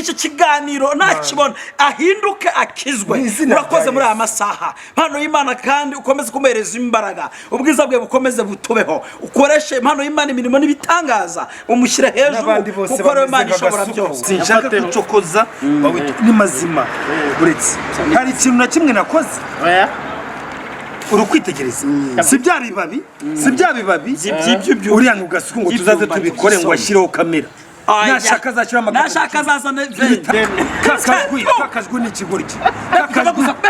iki kiganiro nakibona ahinduke akizwe. Urakoze muri aya masaha impano y'Imana kandi ukomeze kumereza imbaraga ubwiza bwe bukomeze butubeho ukoreshe impano y'Imana imirimo n'ibitangaza umushyira hejuru kuko ari Imana ishobora byose. Sinshaka kucokoza ni mazima uretse hari ikintu na kimwe nakoze urukwitegereza si bya bibabi uriya ngugasuku ngo tuzaze tubikore ngo ashyireho kamera nashaka azashyira amagambo nashaka azazana kakajwe n'ikigoryi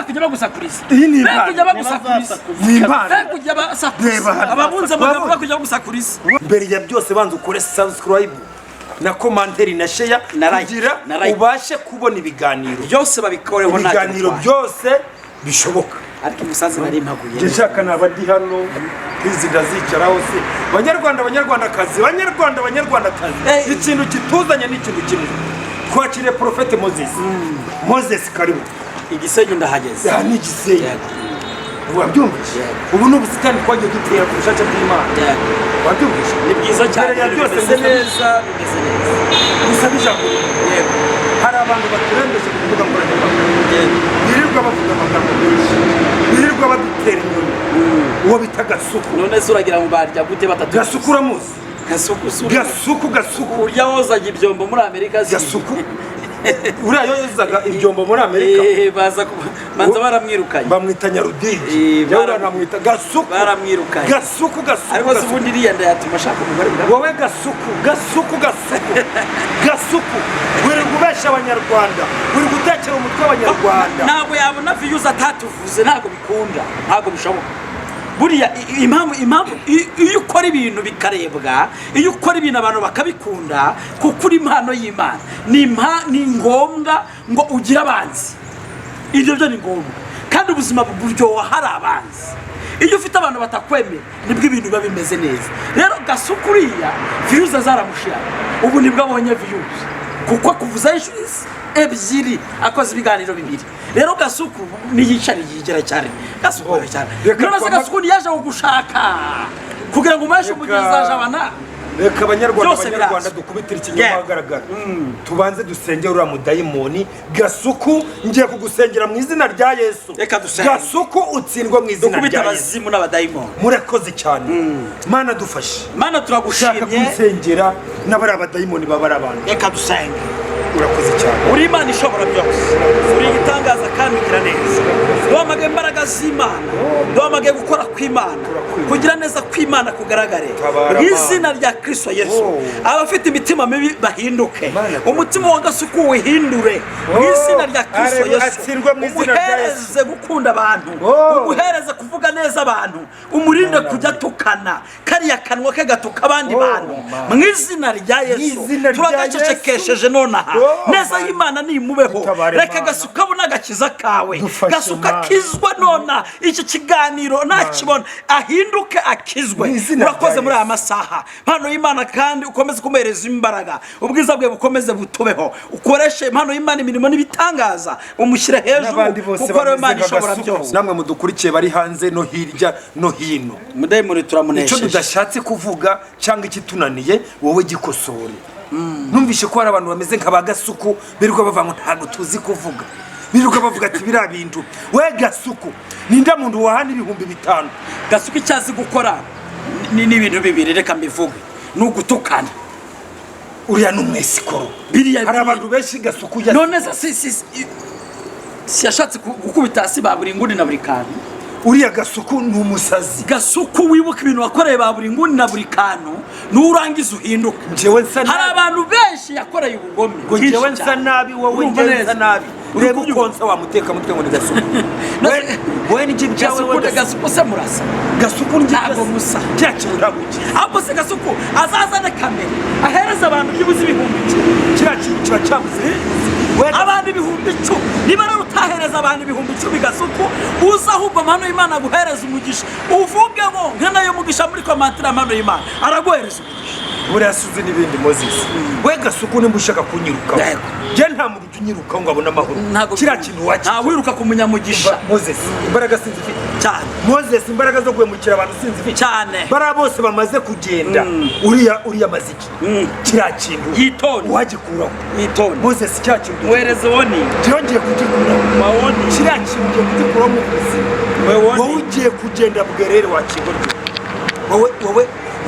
kujya bagusakuriza iyi ni impano ababunze amagambo kujya bagusakuriza. mbere ya byose banza ukore subscribe na komanteri na share kugira ubashe kubona ibiganiro byose babikoreho ibiganiro byose bishoboka. Ariko umusazi nari mpaguye nshaka nabadi hano izi ndazicara hose banyarwandakazi ikintu kituzanye n'ikintu kimwe twakire Prophet Moses karibu igisenyi ndahageze ni igisenyi wabyumvise ubu n'ubusitani twagiye dutera ku bushake bw'Imana wabyumvise ni bwiza cyane bimeze neza gusa bijako hari abantu baturembeje kuvuga ngo birirwa bavuga amagambo menshi birirwa badutera inyoni uwo bita gasuku. None se uragira ngo barya gute batatu gasuku uramuzi gasuku urya wozaga ibyombo muri Amerika gasuku uriya yozaga ibyombo muri Amerika banza baramwirukanye bamwita Nyarudigi yawura namwita gasuku baramwirukanye gasuku ariko se ubundi iriya ndayatuma ashaka umugore wowe gasuku uri kubesha abanyarwanda uri gutekera umutwe w'abanyarwanda ntabwo yabona views atatuvuze ntabwo bikunda ntabwo bishoboka. Buriya impamvu iyo ukora ibintu bikarebwa iyo ukora ibintu abantu bakabikunda kuko uri impano y'Imana ni ngombwa ngo ugire abanzi. Ibyo byo ni ngombwa kandi ubuzima buryoha hari abanzi. Iyo ufite abantu batakwemera nibwo ibintu biba bimeze neza. Rero gasuku uriya views zaramushira ubu nibwo abonye views kuko kuvuza inshurizi ebyiri akoze ibiganiro bibiri. Rero gasuku niyicariye yigera cyane gasuku cyane none se gasuku yaje gushaka kugira ngo umashe umugeza jabana reka abanyarwanda dukubitira ikinyoma agaragara tubanze dusenge uriya mudayimoni gasuku ngiye kugusengera mu izina rya Yesu. Gasuku utsindwa mu izina rya Yesu abazimu n'abadayimoni murakoze cyane Mana dufashe Mana turagushimye gusengera n'abari abadayimoni babara abantu reka dusenge urakoze cyane uri Imana ishobora byose uri igitangaza kandi ugira neza duhamagaye imbaraga z'Imana duhamagaye gukora kw'Imana kugira neza kw'Imana kugaragare mu izina rya Kristo Yesu. Abafite imitima mibi bahinduke umutima wa gasuku wihindure mu izina rya Kristo Yesu. Umuhereze gukunda abantu umuhereze kuvuga neza abantu umurinde kujya tukana kariya kanwa ke gatuka abandi bantu mu izina rya Yesu. Turagacecekesheje nonaha neza y'Imana nimubeho reka gasuka abona agakiza kawe gasuka kizwe nona iki kiganiro nakibona ahinduke akizwe. Urakoze muri aya masaha impano y'Imana kandi ukomeze kumereza imbaraga ubwiza bwe bukomeze butubeho ukoreshe impano y'Imana imirimo n'ibitangaza umushyira hejuru kuko ari Imana ishobora byose. Namwe mudukurikiye bari hanze no hirya no hino mudayimoni turamunesheje icyo tudashatse kuvuga cyangwa ikitunaniye wowe gikosore. Numvishe ko hari abantu bameze nka bagasuku birirwa bava ngo ntago tuzi kuvuga birirwa bavuga ati bira bintu we gasuku ninda muntu wahana 5,000 gasuku icyazi gukora ni ibintu bibiri reka mbivuge nugutukana uriya n'umwesikoro hari abantu benshi gasuku ya none si yashatse gukubita hasi ba buri nguni na buri kantu. Uriya gasuku ni umusazi gasuku wibuka ibintu wakoreye ba buri nguni na buri kantu nurangiza uhinduka. Hari abantu benshi yakoreye ubugome ngo jewe nsa nabi wowe ngenza nabi ureba ukonsa wa muteka mutwe ngo ni gasuku we ni jibya we gasuku se murasa gasuku ntabwo musa cyakiburabuki abo se gasuku azazana kamera ahereza abantu by'ubuzi bihumbi kiba cyabuze abantu 10,000 niba rero utahereza abantu 10,000 gasuku uza ahubwo impano y'Imana guhereza umugisha uvugemo nkanayo mugisha muri komantira impano y'Imana araguhereza buri asuze n'ibindi Moses we gasuku nimba ushaka kunyiruka je nta muntu unyiruka ngo abone amahoro kira kintu wacu nta wiruka ku munyamugisha Moses imbaraga sinzifite cyane Moses imbaraga zo guhemukira abantu sinzi iki cyane bara bose bamaze kugenda uriya maziki kiriya kintu yitonde wagikuraho yitonde Moses cya kintu wereze woni byongeye kugikuraho mawoni kiriya kintu ugiye kugikuraho mu buzima wowe ugiye kugenda bwerere wakigorye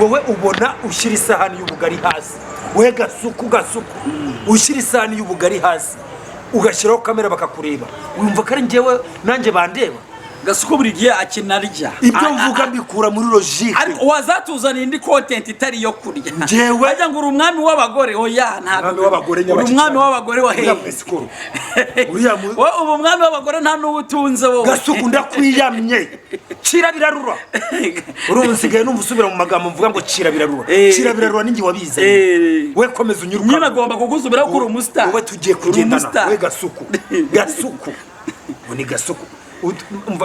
wowe ubona ushyira isahani y'ubugari hasi we gasuku ushyira isahani y'ubugari hasi ugashyiraho kamera bakakureba wumva ko ari njyewe nanjye bandeba Gasuku buri gihe akinarya ibyo mvuga mbikura muri logique ariko wazatuzana indi content itari yo kurya njyewe bajya ngo umwami w'abagore oya ntabwo w'abagore umwami w'abagore wa hehe ubu umwami w'abagore nta n'ubutunze wowe Gasuku ndakwiyamye cira birarura urunsigaye numva usubira mu magambo mvuga ngo cira birarura ningi wabize we komeza unyuruka nyina agomba kugusubiraho kuri umustar wowe tugiye kugendana we Gasuku ni Gasuku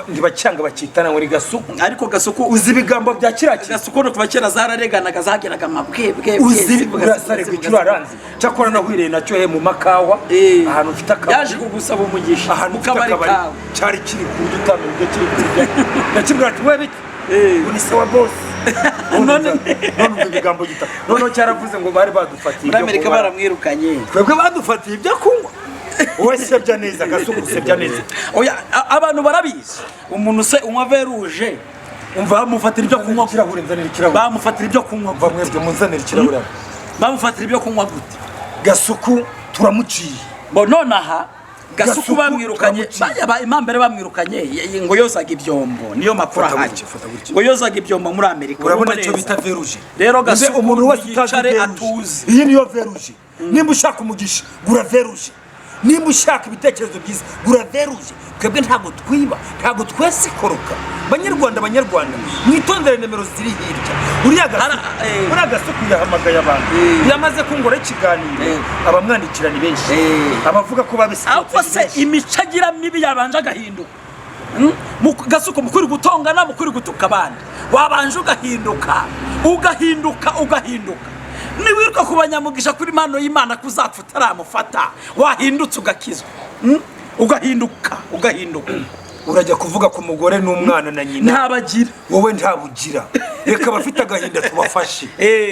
ntibacanga bakitana ngo ni Gasuku ariko Gasuku uzi ibigambo bya kiraki Gasuku no kuva kera zarareganaga zageraga amabwebwe uzi burasare gwicuraranze cyakora nahwireye nacyo he mu makawa ahantu mfite akabari yaje kugusaba umugisha ahantu mukabari kawe cyari kiri ku dutano byo kiri kurya nakibwira ati we biki uni sawa boss none ibigambo gita none cyaravuze ngo bari badufatiye muri Amerika baramwirukanye twebwe badufatiye ibyo kunywa wowe sebya neza Gasuku sebya neza oya abantu barabizi umuntu se unywa veruje umva bamufatira ibyo kunywa kirahure nzanira kirahure bamufatira ibyo kunywa va mwebwe munzanira kirahure bamufatira ibyo kunywa gute Gasuku turamuciye bo nonaha Gasuku bamwirukanye impambere bamwirukanye ngo yozaga ibyombo niyo makuru ahari ngo yozaga ibyombo muri Amerika urabona icyo bita veruje rero Gasuku umuntu wese utazi atuzi iyi niyo veruje nimba ushaka umugisha gura veruje nimba ushaka ibitekerezo byiza gura veruje twebwe ntabwo twiba ntabwo twese ikoroka banyarwanda mwitondere nimero ziri hirya uriya Gasuku yahamagaye abantu yamaze kungora ikiganiro abamwandikira ni benshi abavuga ko ariko se imico agira mibi yabanje agahinduka Gasuku mukuri gutongana mukuri gutuka abandi wabanje ugahinduka niwiruka kubanyamugisha kuri impano y'Imana kuzapfa utaramufata wahindutse ugakizwa ugahinduka urajya kuvuga ku mugore n'umwana na nyina ntabagira wowe ntabugira reka abafite agahinda tubafashe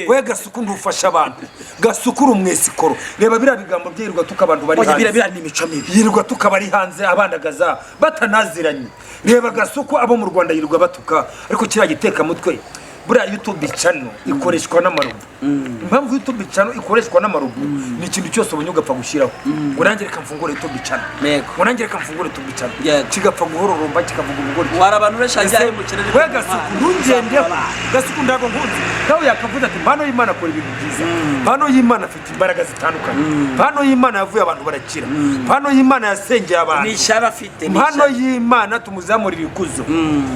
we Gasuku ndufasha abantu Gasuku umwesikoro reba bira bigambo byirirwa tukabantu bari hanze bira ni imico mibi yirirwa tukabari hanze abandagaza batanaziranye reba Gasuku abo mu Rwanda yirirwa batuka ariko kiriya giteka mutwe buriya YouTube channel ikoreshwa n'amarubu impamvu YouTube channel ikoreshwa n'amarubu ni ikintu cyose ubonye ugapfa gushyiraho ngo nanjye reka mfungure YouTube channel ngo nanjye reka mfungure YouTube channel kigapfa guhororomba kikavuga ubugori wari abantu benshi ajyaye mu kirere we Gasuku ntungendeho Gasuku ndago nkunzi nawe yakavuze ati impano y'Imana akora ibintu byiza impano y'Imana afite imbaraga zitandukanye impano y'Imana yavuye abantu barakira impano y'Imana yasengeye abantu ni ishyari afite impano y'Imana tumuzamurira ikuzo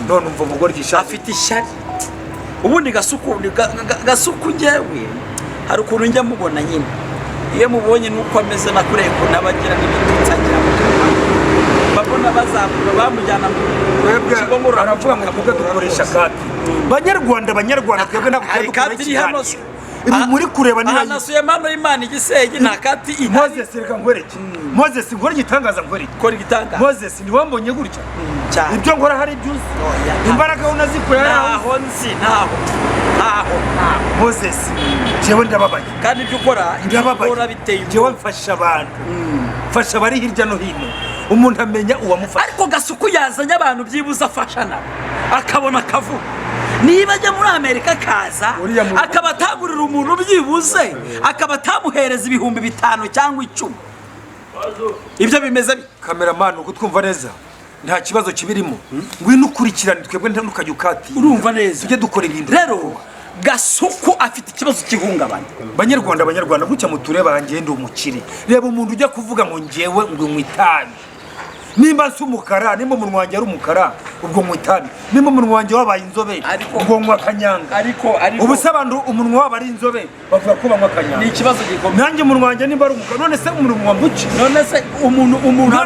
none umva ubugori gishaka afite ishyari ubundi Gasuku njyewe hari ukuntu njya mubona nyine iyo mubonye nuko ameze nakureko nabagira n'ibitutsi agira mu kanwa babona bazamura bamujyana mu kigo ngo aravuga ngo twebwe dukoresha kati banyarwanda twebwe ntabwo twebwe ibi muri kureba niba nasuye impano y'Imana igisenge nta kati Moses reka nkwereke Moses nkore gitangaza nkwereke kora igitangaza Moses ni wambonye gutya ibyo nkora hari byuzi imbaraga unazikora ntaho nzi ntaho Moses jewe ndababaye kandi ibyo ukora ndababaye biteye jewe mfasha abantu mfasha bari hirya no hino umuntu amenya uwamufasha ariko Gasuku yazanye abantu byibuza afashana akabona akavuga niba ajya muri Amerika akaza akaba atagurira umuntu byibuze akaba atamuhereza ibihumbi 5 cyangwa 10 ibyo bimeze cameraman uko twumva neza nta kibazo kibirimo ngwino ukurikirane twebwe ntukajye ukati urumva neza tujye dukora ibintu rero Gasuku afite ikibazo kihungabanye banyarwanda gutya mutureba ngende umukire reba umuntu ujya kuvuga ngo ngewe ngo mwitabi nimba nsi umukara nimba umunwa wanjye ari umukara ubwo mwitabi nimba umunwa wanjye wabaye inzobe ubwo nywa kanyanga ariko ubu se abantu umunwa waba ari inzobe bavuga ko banywa kanyanga ni ikibazo gikomeye nanjye umunwa wanjye nimba ari umukara none se umunwa mbuki none se umuntu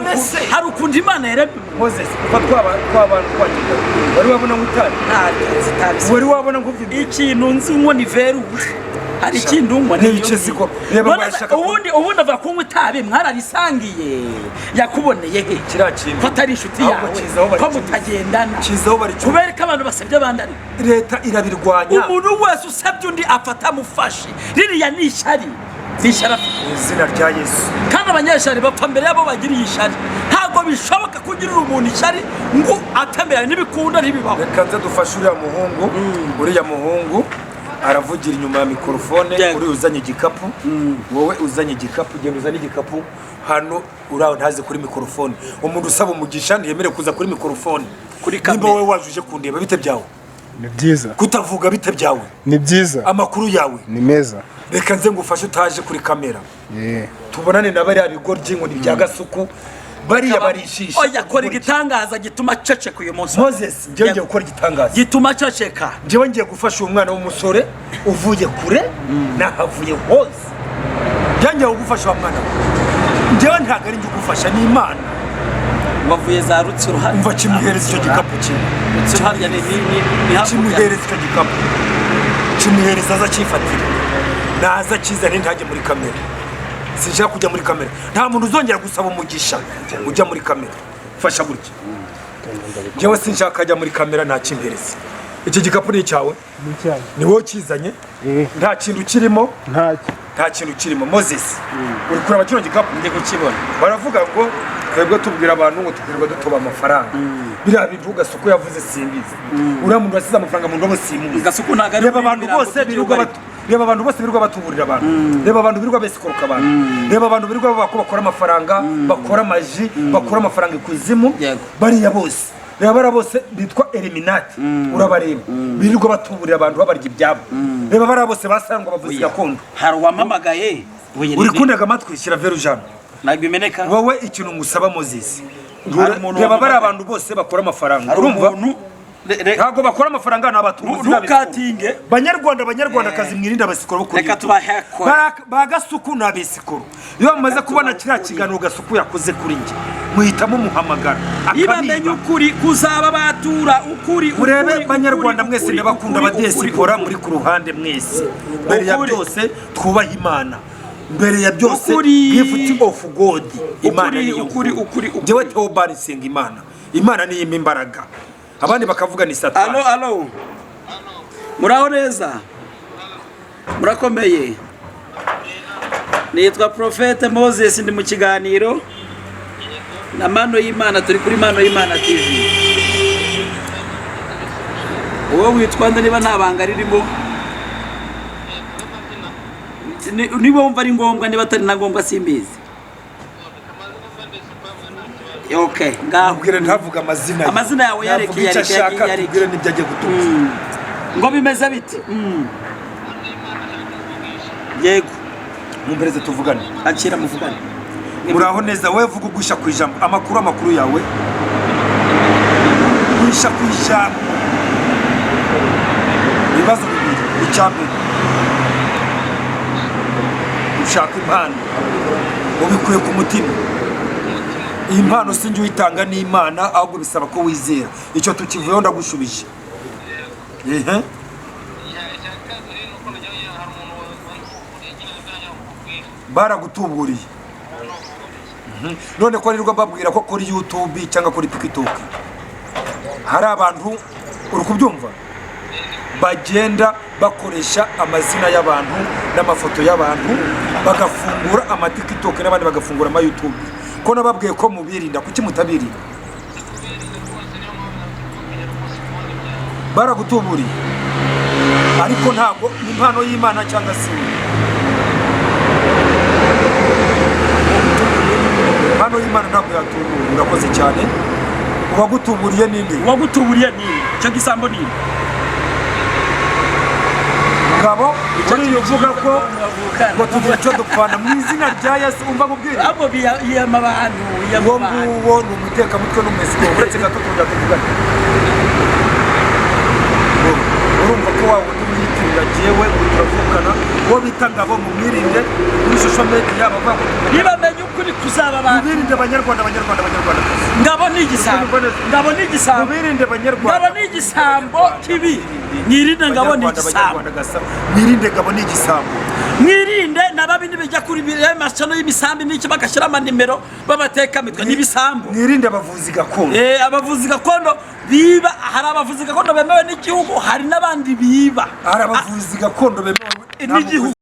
hari ukundi Imana yaremye Moses ufa tw'abantu twagenda wari wabona ngo utabi nta zitabi wari wabona ngo ufite ikintu nzi ngo ni veruje hari ikindi unywa n'ibice siko reba barashaka ubundi ava kunywa itabi mwararisangiye yakuboneye he kirakimba ko atari inshuti yawe ko mutagendana kizaho bari kubera ko abantu basabye abandi ari leta irabirwanya umuntu wese usabye undi afata mufashe ririya ni ishyari izina rya Yesu kandi abanyeshari bapfa mbere yabo bagiriye ishyari ntabwo bishoboka kugirira umuntu ishyari ngo atemera n'ibikunda ntibibaho. Reka nze dufashe uriya muhungu aravugira inyuma ya mikrofone uri uzanye igikapu wowe uzanye igikapu genda uzanye igikapu hano uraho ntaze kuri mikrofone umuntu usaba umugisha ntiyemere kuza kuri mikrofone kuri kamera nimba wowe wajuje kundeba bite byawe ni byiza kutavuga bite byawe ni byiza amakuru yawe ni meza reka nze ngufashe utaje kuri kamera tubonane na bariya bigoryi ngo ni bya gasuku bariya barishisha oya kora igitangaza gituma ceceka uyu munsi Moses ngiye gukora igitangaza gituma ceceka ngiye ngiye gufasha uwo mwana w'umusore uvuye kure nahavuye hose ngiye gufasha uwo mwana ngiye ntago ari ngiye gufasha ni Imana bavuye za Rutsiro hano umva kimuhereza icyo gikapu cye Rutsiro harya ni kimuhereza icyo gikapu kimuhereza aza cyifatira naza kizane ntajye muri kamera sinshaka kujya muri kamera nta muntu uzongera gusaba umugisha ujya muri kamera fasha gutya njyewe sinshaka kujya muri kamera nta kimpereza iki gikapu ni icyawe ni wowe kizanye nta kintu kirimo nta kintu kirimo Moses uri kureba kino gikapu ndi kukibona baravuga ngo twebwe tubwira abantu ngo tubwirwa dutoba amafaranga biriya bintu gasuku yavuze simbizi uriya muntu wasize amafaranga mu ndobo simuzi gasuku ntago ari reba abantu bose birirwa batuburira abantu reba abantu birirwa besikoroka abantu reba abantu birirwa bakora amafaranga bakora amaji bakora amafaranga ikuzimu bariya bose reba bara bose bitwa eliminati urabareba birirwa batuburira abantu babarya ibyabo reba bara bose basangwa bavuze gakondo hari uwamamagaye uri kundaga amatwi shyira verujana nabimeneka wowe ikintu musaba Moses reba bara abantu bose bakora amafaranga urumva ntago bakora amafaranga n'abatubuzi ntukatinge banyarwanda kazi mwirinda abasikoro kuri reka tubaheko bagasuku n'abesikoro iyo bamaze kubona kiriya kiganiro gasuku yakoze kuri nge muhitamo muhamagara ibamenye ukuri kuzaba batura ukuri murebe banyarwanda mwese ndabakunda abadesikora muri ku ruhande mwese mbere ya byose twubaha Imana mbere ya byose gift of God Imana ni ukuri njyewe Theobald senga Imana ni imbaraga abandi bakavuga ni Satani. Alo muraho neza murakomeye nitwa Prophete Moses ndi mu kiganiro na Impano y'Imana turi kuri Impano y'Imana TV wowe witwa nde niba nta banga ririmo niba wumva ari ngombwa niba atari na ngombwa simbizi okay ngabwire ntavuga amazina yawe yareke ngire nibyo agiye gutuza ngo bimeze biti yego mumbereze tuvugane akira muvugane muraho neza wowe vuga ugusha ku ijambo amakuru yawe gusha ku ijambo ibibazo bibiri icyambere ushaka impano ubikuye ku mutima iyi mpano sinjye uyitanga n'Imana ahubwo bisaba ko wizera icyo tukivuyeho ndagushubije baragutuburiye none ko nirirwa mbabwira ko kuri YouTube cyangwa kuri TikTok hari abantu uri kubyumva bagenda bakoresha amazina y'abantu n'amafoto y'abantu bagafungura ama TikTok n'abandi bagafungura ama YouTube ko nababwiye ko mubirinda kuki mutabirinda baragutuburiye ariko ntabwo impano y'Imana cyangwa se impano y'Imana ntabwo yatuburiye urakoze cyane uwagutuburiye ninde cyo gisambo ninde ngabo uriyo uvuga ko ngo tugira icyo dupfana mu izina rya Yesu umva nkubwire abo biyamabantu uwo ni umutekamutwe n'umwesiko uretse gato tujya urumva ko wawe n'umwitirira jewe turavukana uwo bita ngabo mu mwirinde kuri social media bavuga ngo nibamenye ukuri kuzaba abantu mwirinde abanyarwanda ngabo ni igisambo ngabo ni igisambo mwirinde abanyarwanda ngabo ni igisambo kibi mwirinde ngabo ni igisambo mwirinde ngabo ni igisambo mwirinde nababindi bijya kuri amasano y'imisambi n'iki bagashyira amanimero babateka mitwe n'ibisambo mwirinde abavuzi gakondo abavuzi gakondo biba hari abavuzi gakondo bemewe n'igihugu hari n'abandi biba hari abavuzi gakondo bemewe n'igihugu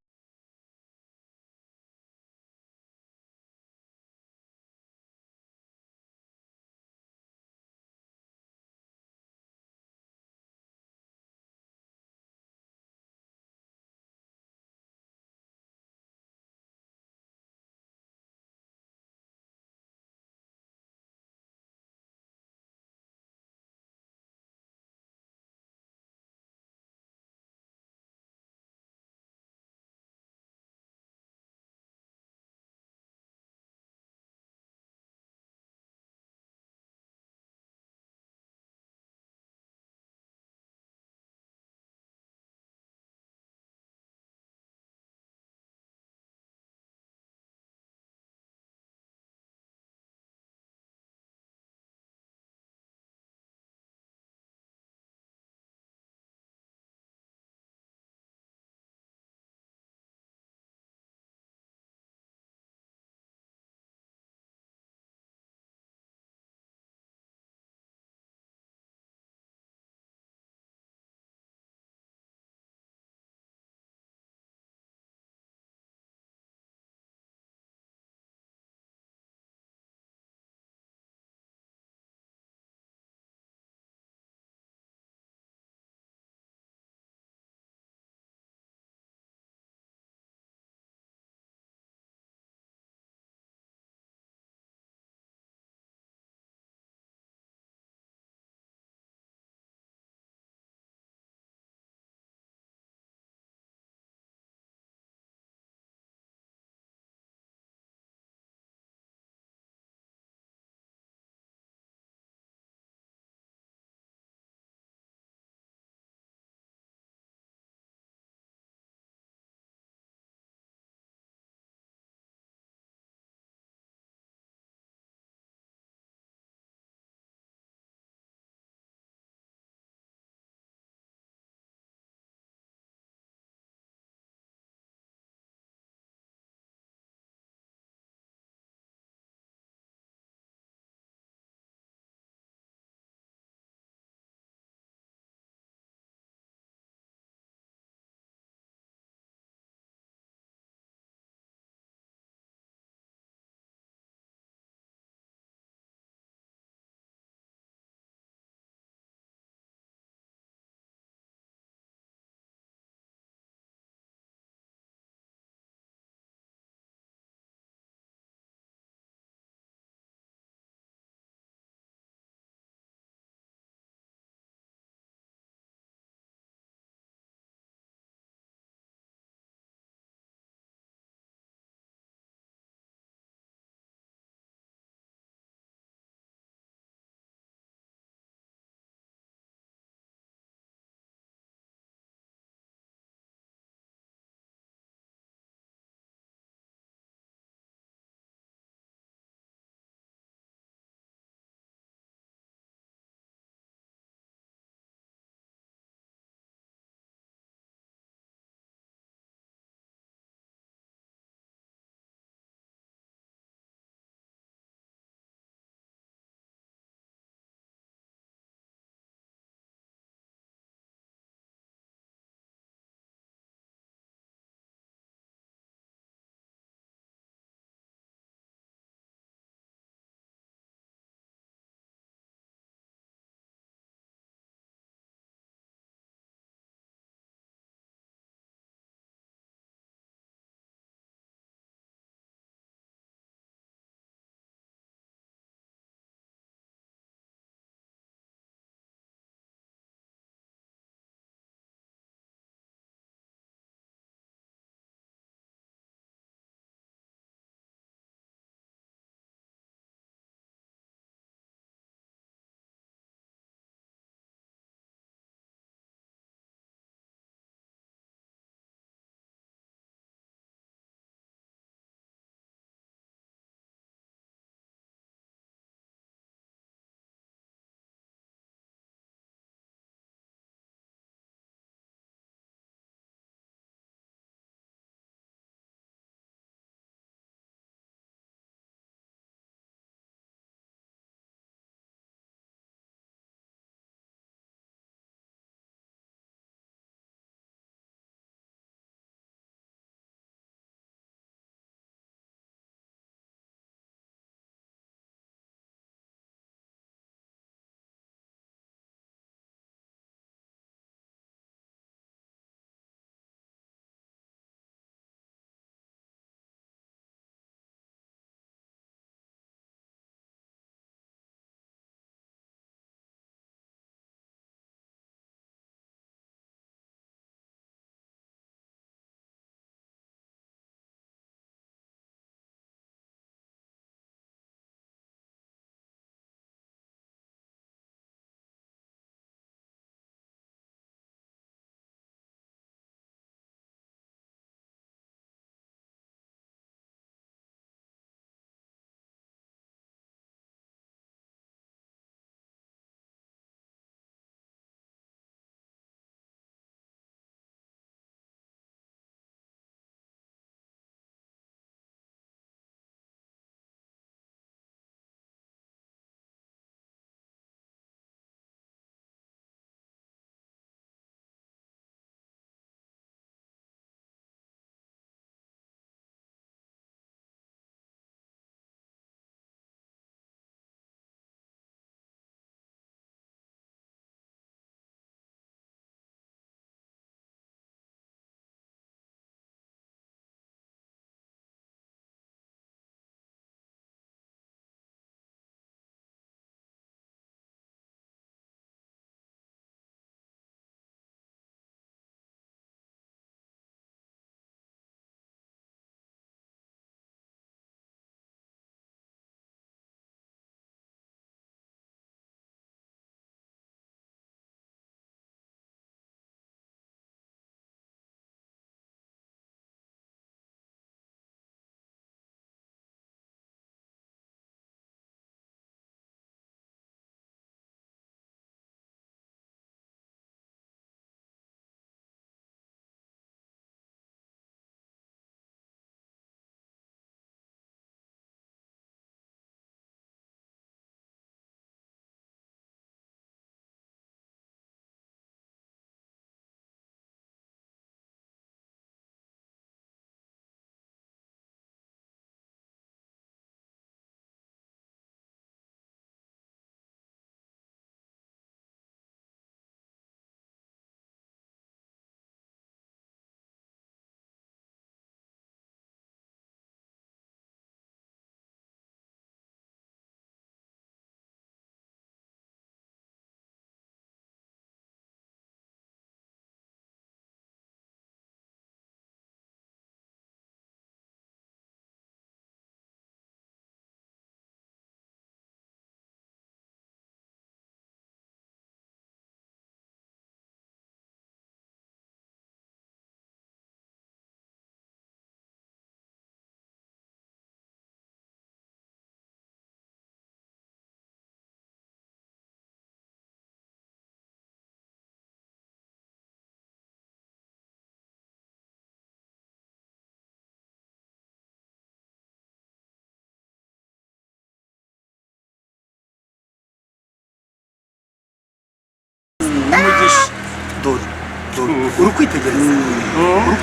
uri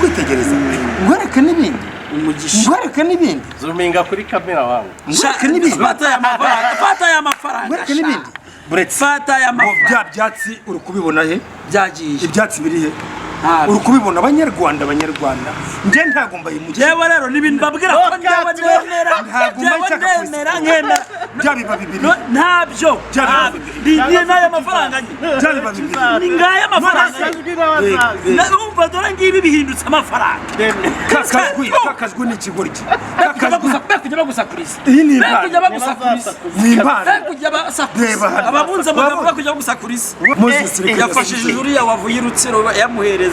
kwitegereza ngwereke n'ibindi umugisha ngwereke n'ibindi zuminga kuri kamera wawe ngwereke n'ibindi fata ya mafaranga ngwereke n'ibindi fata ya mafaranga bya byatsi uri kubibona he byagiye ibyatsi biri he uri kubibona abanyarwanda njye ntago mbayimugiye yewe rero n'ibintu babwira ko ndemera nkemera byabiba bibiri ntabyo ni nayo mafaranga byabiba bibiri ni ngaya mafaranga numva dore ngibi bihindutse amafaranga kakazwi n'ikigoryi kujya bagusakuriza iyi ni kujya bagusakuriza kujya basakuriza ababunza amagambo bakujya bagusakuriza yafashije uriya wavuye irutsiro yamuhereza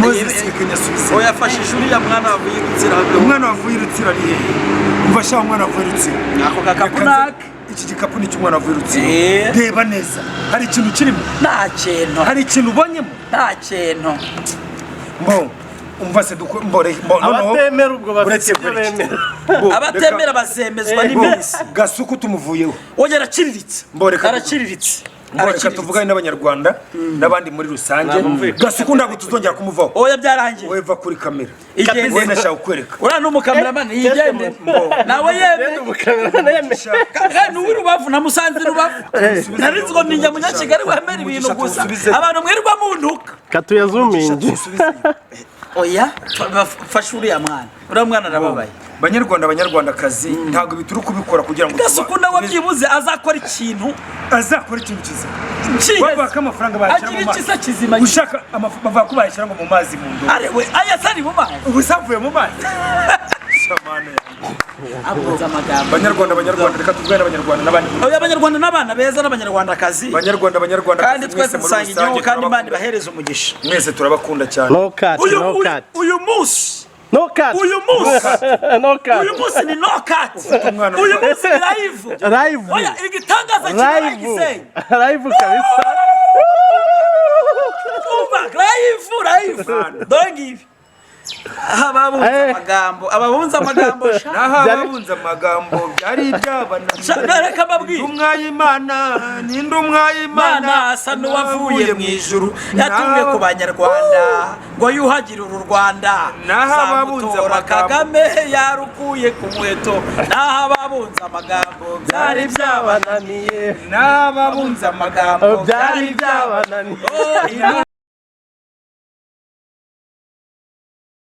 Moses kanyasubiza oya yafashije uriya mwana wavuye irutsiro umwana wavuye irutsiro ari he umva sha umwana wavuye irutsiro ako gakapu nake iki gikapu ni cy'umwana wavuye irutsiro reba neza hari ikintu kirimo nta kintu hari ikintu ubonyemo nta kintu umva se mbore abatemera ubwo bafite bemera abatemera bazemezwa n'iminsi gasuku tumuvuyeho oya araciriritse araciriritse reka tuvugane n'abanyarwanda n'abandi muri rusange gasuku ntabwo tuzongera kumuvaho oya byarangiye weva kuri kamera igende nashaka kukwereka uriya n'umukameramani yigende nawe yemeye kandi uw'i rubavu namusanze rubavu narinzi ngo ninjya munyakigali wemera ibintu gusa abantu mwirirwa muntuka katuyazuminge oya fasha uriya mwana arababaye banyarwandakazi ntabwo bituru kubikora kugira ngo gasuku nawe byibuze azakora ikintu kizima bavaka amafaranga bayashyira mu mazi kizima ushaka bavaka ko bayashyira ngo mu mazi mu ndo arewe ayasari mu mazi ubusavuye mu mazi shamane abuza amagambo banyarwanda reka tuvugane n'abanyarwanda n'abandi abanyarwanda n'abana beza n'abanyarwandakazi banyarwanda kandi twese dusanga igihugu kandi Imana ibahereza umugisha mwese turabakunda cyane uyu munsi no cut uyu munsi ni no cut uyu munsi ni live oya igitangaza kibaye live kabisa live dongivi ababunza amagambo byari iby'abana reka mbabwire n'indumwa y'Imana asa n'uwavuye mu ijuru yatumwe ku banyarwanda ngo yuhagire uru Rwanda zamutora Kagame yarukuye ku muheto naho ababunza amagambo byari byabananiye n'ababunza amagambo byari byabananiye